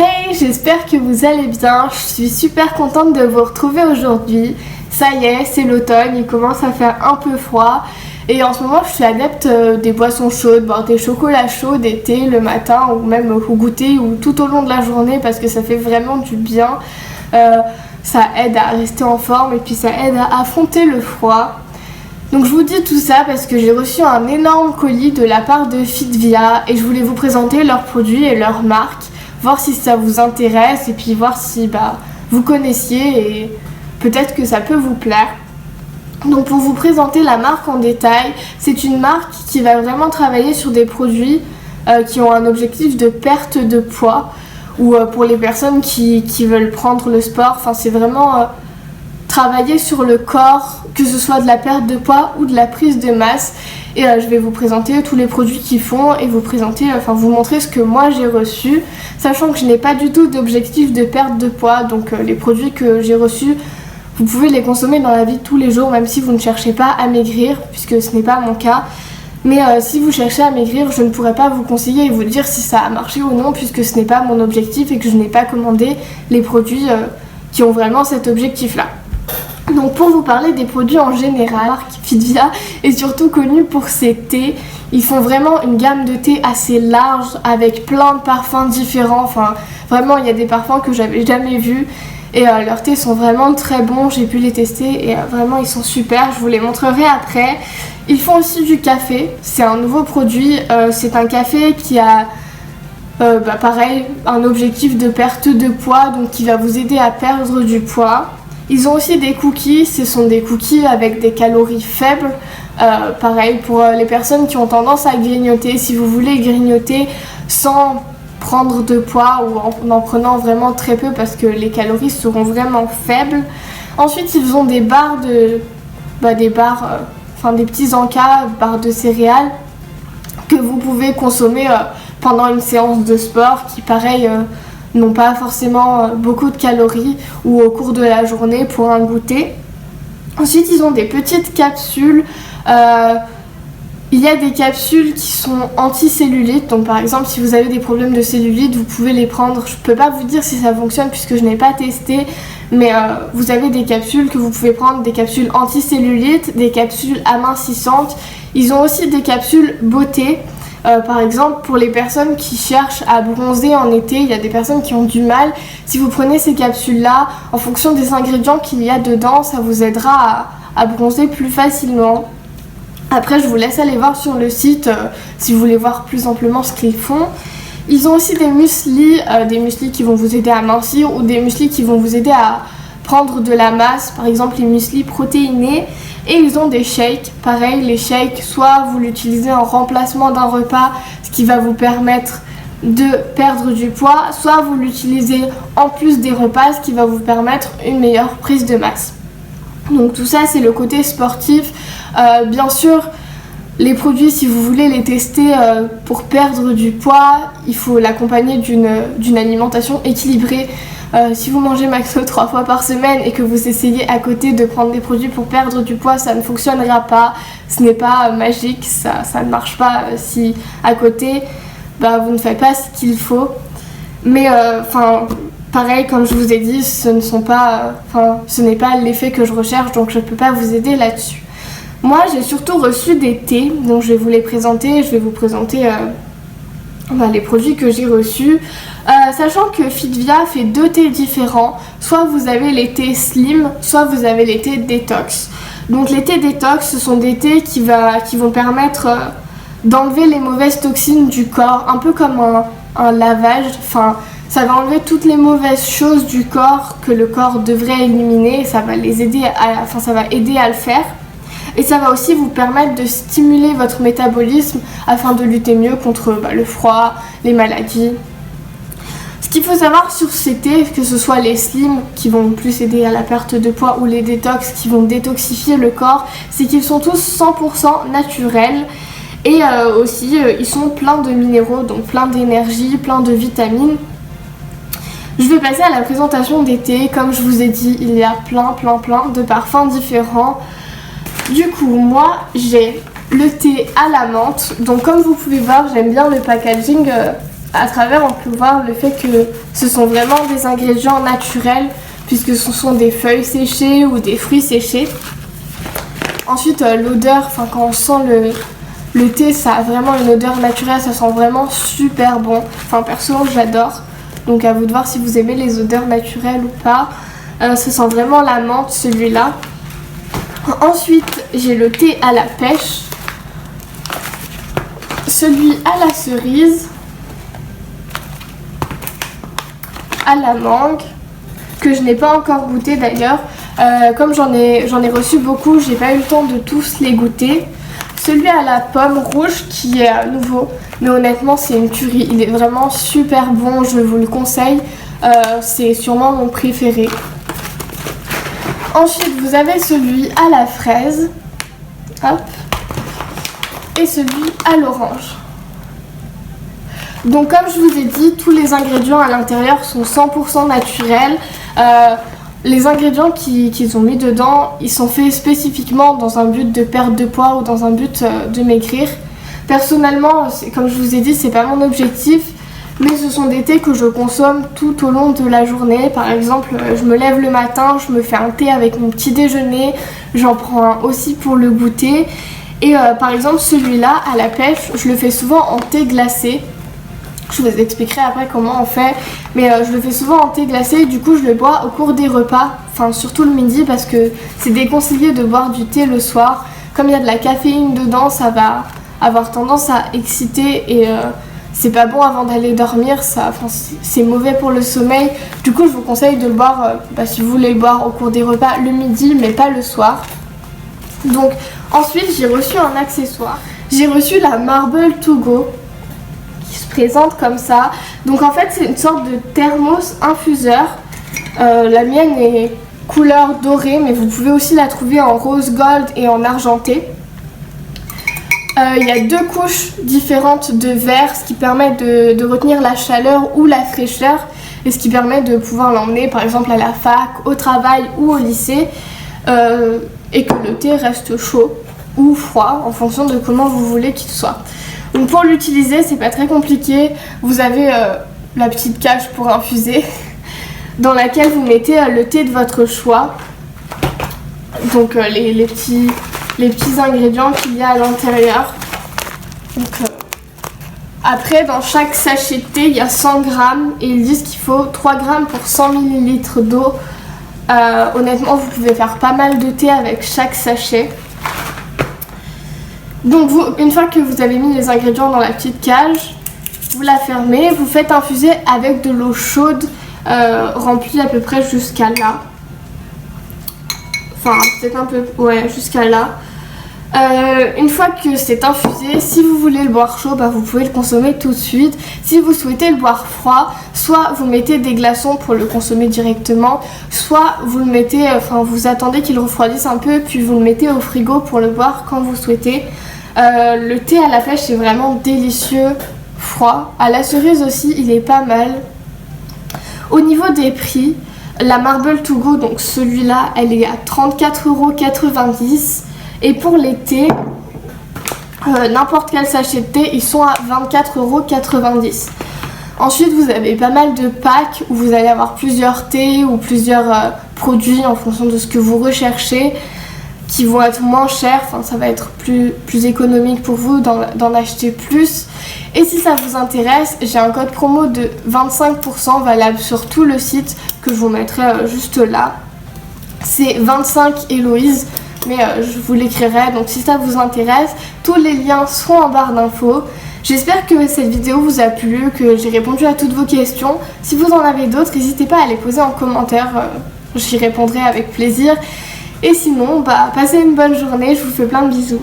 Hey, j'espère que vous allez bien. Je suis super contente de vous retrouver aujourd'hui. Ça y est, c'est l'automne, il commence à faire un peu froid. Et en ce moment, je suis adepte des boissons chaudes, boire des chocolats chauds, des thés le matin ou même au goûter ou tout au long de la journée parce que ça fait vraiment du bien. Ça aide à rester en forme et puis ça aide à affronter le froid. Donc je vous dis tout ça parce que j'ai reçu un énorme colis de la part de Fitvia et je voulais vous présenter leurs produits et leurs marques, voir si ça vous intéresse et puis voir si vous connaissiez et peut-être que ça peut vous plaire. Donc pour vous présenter la marque en détail, c'est une marque qui va vraiment travailler sur des produits qui ont un objectif de perte de poids ou pour les personnes qui veulent prendre le sport. Enfin, c'est vraiment travailler sur le corps, que ce soit de la perte de poids ou de la prise de masse. Et je vais vous présenter tous les produits qu'ils font et vous montrer ce que moi j'ai reçu, sachant que je n'ai pas du tout d'objectif de perte de poids. Donc les produits que j'ai reçus, vous pouvez les consommer dans la vie de tous les jours, même si vous ne cherchez pas à maigrir, puisque ce n'est pas mon cas. Mais si vous cherchez à maigrir, je ne pourrais pas vous conseiller et vous dire si ça a marché ou non, puisque ce n'est pas mon objectif et que je n'ai pas commandé les produits qui ont vraiment cet objectif-là. Donc pour vous parler des produits en général, la marque Fitvia est surtout connue pour ses thés. Ils font vraiment une gamme de thés assez large avec plein de parfums différents. Enfin, vraiment, il y a des parfums que j'avais jamais vus. Et leurs thés sont vraiment très bons, j'ai pu les tester et vraiment ils sont super, je vous les montrerai après. Ils font aussi du café, c'est un nouveau produit, c'est un café qui a pareil, un objectif de perte de poids, donc qui va vous aider à perdre du poids. Ils ont aussi des cookies, ce sont des cookies avec des calories faibles, pareil pour les personnes qui ont tendance à grignoter, si vous voulez grignoter sans prendre de poids ou en prenant vraiment très peu parce que les calories seront vraiment faibles. Ensuite ils ont des barres des petits encas, barres de céréales que vous pouvez consommer pendant une séance de sport qui pareil n'ont pas forcément beaucoup de calories ou au cours de la journée pour un goûter. Ensuite ils ont des petites capsules. Il y a des capsules qui sont anti-cellulites, donc par exemple si vous avez des problèmes de cellulite, vous pouvez les prendre. Je peux pas vous dire si ça fonctionne puisque je n'ai pas testé, mais vous avez des capsules que vous pouvez prendre, des capsules anti-cellulite, des capsules amincissantes. Ils ont aussi des capsules beauté, par exemple pour les personnes qui cherchent à bronzer en été, il y a des personnes qui ont du mal. Si vous prenez ces capsules-là, en fonction des ingrédients qu'il y a dedans, ça vous aidera à bronzer plus facilement. Après, je vous laisse aller voir sur le site si vous voulez voir plus amplement ce qu'ils font. Ils ont aussi des mueslis qui vont vous aider à mincir ou des mueslis qui vont vous aider à prendre de la masse, par exemple les mueslis protéinés. Et ils ont des shakes, pareil, les shakes, soit vous l'utilisez en remplacement d'un repas, ce qui va vous permettre de perdre du poids, soit vous l'utilisez en plus des repas, ce qui va vous permettre une meilleure prise de masse. Donc tout ça c'est le côté sportif. Bien sûr les produits, si vous voulez les tester pour perdre du poids, il faut l'accompagner d'une alimentation équilibrée. Si vous mangez maximum 3 fois par semaine et que vous essayez à côté de prendre des produits pour perdre du poids, ça ne fonctionnera pas. Ce n'est pas magique, ça ne marche pas si à côté vous ne faites pas ce qu'il faut. Mais pareil, comme je vous ai dit, ce n'est pas l'effet que je recherche, donc je ne peux pas vous aider là-dessus. Moi, j'ai surtout reçu des thés, donc je vais vous les présenter. Je vais vous présenter les produits que j'ai reçus. Sachant que Fitvia fait 2 thés différents. Soit vous avez les thés slim, soit vous avez les thés détox. Donc les thés détox, ce sont des thés qui vont permettre d'enlever les mauvaises toxines du corps, un peu comme un lavage. Ça va enlever toutes les mauvaises choses du corps que le corps devrait éliminer. Ça va aider à le faire. Et ça va aussi vous permettre de stimuler votre métabolisme afin de lutter mieux contre le froid, les maladies. Ce qu'il faut savoir sur ces thés, que ce soit les slim qui vont plus aider à la perte de poids ou les détox qui vont détoxifier le corps, c'est qu'ils sont tous 100% naturels. Et aussi ils sont pleins de minéraux, donc plein d'énergie, plein de vitamines. Je vais passer à la présentation des thés. Comme je vous ai dit, il y a plein de parfums différents. Du coup, moi j'ai le thé à la menthe. Donc comme vous pouvez voir, j'aime bien le packaging à travers, on peut voir le fait que ce sont vraiment des ingrédients naturels puisque ce sont des feuilles séchées ou des fruits séchés. Ensuite, l'odeur, quand on sent le thé, ça a vraiment une odeur naturelle, ça sent vraiment super bon. Perso, j'adore. Donc à vous de voir si vous aimez les odeurs naturelles ou pas. Ça sent vraiment la menthe, celui-là. Ensuite, j'ai le thé à la pêche. Celui à la cerise. À la mangue. Que je n'ai pas encore goûté d'ailleurs. Comme j'en ai reçu beaucoup, j'ai pas eu le temps de tous les goûter. Celui à la pomme rouge qui est nouveau, mais honnêtement c'est une tuerie, il est vraiment super bon, je vous le conseille, c'est sûrement mon préféré. Ensuite vous avez celui à la fraise, hop, et celui à l'orange. Donc comme je vous ai dit, tous les ingrédients à l'intérieur sont 100% naturels. Les ingrédients qu'ils ont mis dedans, ils sont faits spécifiquement dans un but de perte de poids ou dans un but de maigrir. Personnellement, comme je vous ai dit, c'est pas mon objectif, mais ce sont des thés que je consomme tout au long de la journée. Par exemple, je me lève le matin, je me fais un thé avec mon petit déjeuner, j'en prends un aussi pour le goûter. Et par exemple, celui-là, à la pêche, je le fais souvent en thé glacé. Je vous expliquerai après comment on fait, mais je le fais souvent en thé glacé, du coup je le bois au cours des repas, surtout le midi parce que c'est déconseillé de boire du thé le soir. Comme il y a de la caféine dedans, ça va avoir tendance à exciter et c'est pas bon avant d'aller dormir, c'est mauvais pour le sommeil. Du coup je vous conseille de le boire, si vous voulez le boire au cours des repas le midi mais pas le soir. Donc ensuite j'ai reçu un accessoire, j'ai reçu la Marble to Go. Se présente comme ça. Donc en fait c'est une sorte de thermos infuseur. La mienne est couleur dorée, mais vous pouvez aussi la trouver en rose gold et en argenté. Il y a deux couches différentes de verre, ce qui permet de retenir la chaleur ou la fraîcheur et ce qui permet de pouvoir l'emmener par exemple à la fac, au travail ou au lycée et que le thé reste chaud ou froid en fonction de comment vous voulez qu'il soit. Donc pour l'utiliser, c'est pas très compliqué. Vous avez la petite cage pour infuser dans laquelle vous mettez le thé de votre choix. Donc les petits ingrédients qu'il y a à l'intérieur. Après, dans chaque sachet de thé, il y a 100 grammes et ils disent qu'il faut 3 grammes pour 100 millilitres d'eau. Honnêtement, vous pouvez faire pas mal de thé avec chaque sachet. Donc une fois que vous avez mis les ingrédients dans la petite cage, vous la fermez, vous faites infuser avec de l'eau chaude remplie à peu près jusqu'à là. Peut-être un peu, jusqu'à là. Une fois que c'est infusé, si vous voulez le boire chaud, vous pouvez le consommer tout de suite. Si vous souhaitez le boire froid, soit vous mettez des glaçons pour le consommer directement, soit vous le mettez, vous attendez qu'il refroidisse un peu, puis vous le mettez au frigo pour le boire quand vous souhaitez. Le thé à la pêche est vraiment délicieux, froid. À la cerise aussi, il est pas mal. Au niveau des prix, la Marble to Go, donc celui-là, elle est à 34,90 €. Et pour les thés, n'importe quel sachet de thé, ils sont à 24,90 €. Ensuite, vous avez pas mal de packs où vous allez avoir plusieurs thés ou plusieurs produits en fonction de ce que vous recherchez, qui vont être moins chers. Ça va être plus économique pour vous d'en acheter plus. Et si ça vous intéresse, j'ai un code promo de 25% valable sur tout le site que je vous mettrai juste là. C'est 25 Héloïse. Mais je vous l'écrirai, donc si ça vous intéresse, tous les liens seront en barre d'infos. J'espère que cette vidéo vous a plu, que j'ai répondu à toutes vos questions. Si vous en avez d'autres, n'hésitez pas à les poser en commentaire, j'y répondrai avec plaisir. Et sinon, passez une bonne journée, je vous fais plein de bisous.